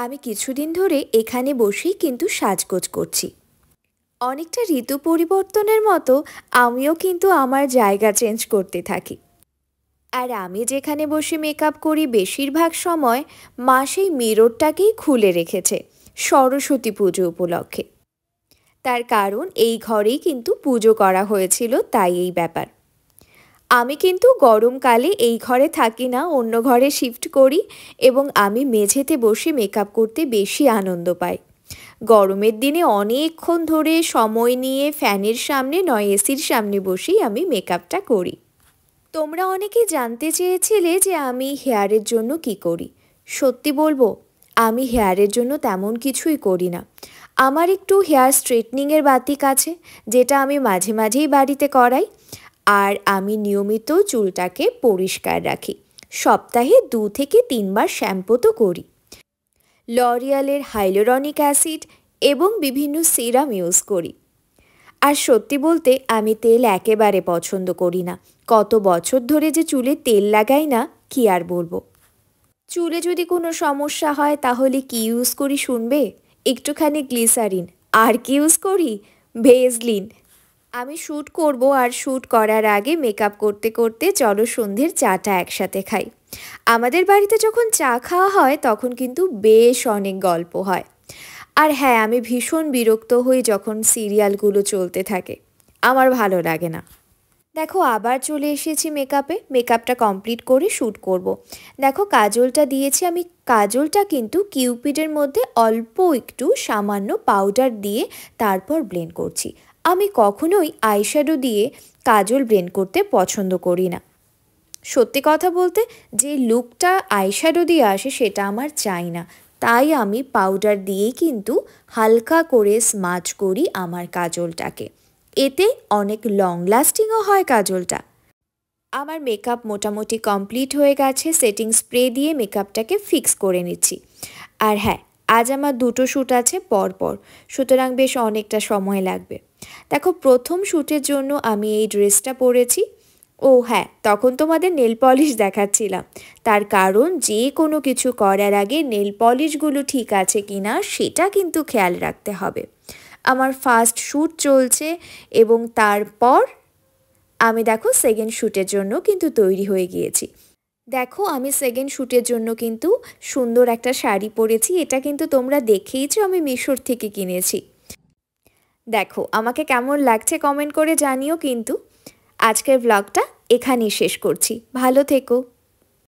আমি কিছুদিন ধরে এখানে বসেই কিন্তু সাজগোজ করছি। অনেকটা ঋতু পরিবর্তনের মতো আমিও কিন্তু আমার জায়গা চেঞ্জ করতে থাকি। আর আমি যেখানে বসে মেকআপ করি বেশিরভাগ সময় মা সেই মিররটাকেই খুলে রেখেছে সরস্বতী পুজো উপলক্ষে। তার কারণ এই ঘরেই কিন্তু পুজো করা হয়েছিল, তাই এই ব্যাপার। আমি কিন্তু গরমকালে এই ঘরে থাকি না, অন্য ঘরে শিফট করি এবং আমি মেঝেতে বসে মেকআপ করতে বেশি আনন্দ পাই। গরমের দিনে অনেকক্ষণ ধরে সময় নিয়ে ফ্যানের সামনে নয় এসির সামনে বসেই আমি মেকআপটা করি। তোমরা অনেকেই জানতে চেয়েছিলে যে আমি হেয়ারের জন্য কি করি। সত্যি বলবো, আমি হেয়ারের জন্য তেমন কিছুই করি না। আমার একটু হেয়ার স্ট্রেটনিংয়ের বাতিক আছে, যেটা আমি মাঝে মাঝেই বাড়িতে করাই। আর আমি নিয়মিত চুলটাকে পরিষ্কার রাখি, সপ্তাহে 2 থেকে 3 বার শ্যাম্পু তো করি। লরিয়ালের হাইলোরনিক অ্যাসিড এবং বিভিন্ন সিরাম ইউজ করি। আর সত্যি বলতে আমি তেল একেবারে পছন্দ করি না। কত বছর ধরে যে চুলে তেল লাগাই না, কি আর বলবো। চুলে যদি কোনো সমস্যা হয় তাহলে কি ইউজ করি শুনবে? একটুখানি গ্লিসারিন। আর কি ইউজ করি? ভেজলিন। আমি শ্যুট করব, আর শ্যুট করার আগে মেকআপ করতে করতে চলো সন্ধ্যের চাটা একসাথে খাই। আমাদের বাড়িতে যখন চা খাওয়া হয় তখন কিন্তু বেশ অনেক গল্প হয়। আর হ্যাঁ, আমি ভীষণ বিরক্ত হই যখন সিরিয়ালগুলো চলতে থাকে। আমার ভালো লাগে না। দেখো, আবার চলে এসেছি মেকআপে। মেকআপটা কমপ্লিট করে শ্যুট করব। দেখো, কাজলটা দিয়েছি আমি। কাজলটা কিন্তু কিউপিডের মধ্যে অল্প একটু সামান্য পাউডার দিয়ে তারপর ব্লেন্ড করছি। আমি কখনোই আইশ্যাডো দিয়ে কাজল ব্লেন্ড করতে পছন্দ করি না। সত্যি কথা বলতে, যে লুকটা আইশ্যাডো দিয়ে আসে সেটা আমার চাই না। তাই আমি পাউডার দিয়েই কিন্তু হালকা করে স্মাচ করি আমার কাজলটাকে। এতে অনেক লং লাস্টিংও হয় কাজলটা। আমার মেকআপ মোটামুটি কমপ্লিট হয়ে গেছে। সেটিং স্প্রে দিয়ে মেকআপটাকে ফিক্স করে নিচ্ছি। আর হ্যাঁ, আজ আমার 2টো শ্যুট আছে পরপর, সুতরাং বেশ অনেকটা সময় লাগবে। দেখো, প্রথম শ্যুটের জন্য আমি এই ড্রেসটা পরেছি। ও হ্যাঁ, তখন তোমাদের নেল পলিশ দেখাচ্ছিলাম। তার কারণ যে কোনো কিছু করার আগে নেল পলিশগুলো ঠিক আছে কিনা সেটা কিন্তু খেয়াল রাখতে হবে। আমার ফার্স্ট শ্যুট চলছে এবং তারপর আমি দেখো সেকেন্ড শ্যুটের জন্য কিন্তু তৈরি হয়ে গিয়েছি। দেখো, আমি সেকেন্ড শ্যুটের জন্য কিন্তু সুন্দর একটা শাড়ি পরেছি। এটা কিন্তু তোমরা দেখেইছো, আমি মিশোর থেকে কিনেছি। দেখো, আমাকে কেমন লাগছে কমেন্ট করে জানিও কিন্তু। আজকের ব্লগটা এখানেই শেষ করছি। ভালো থেকো।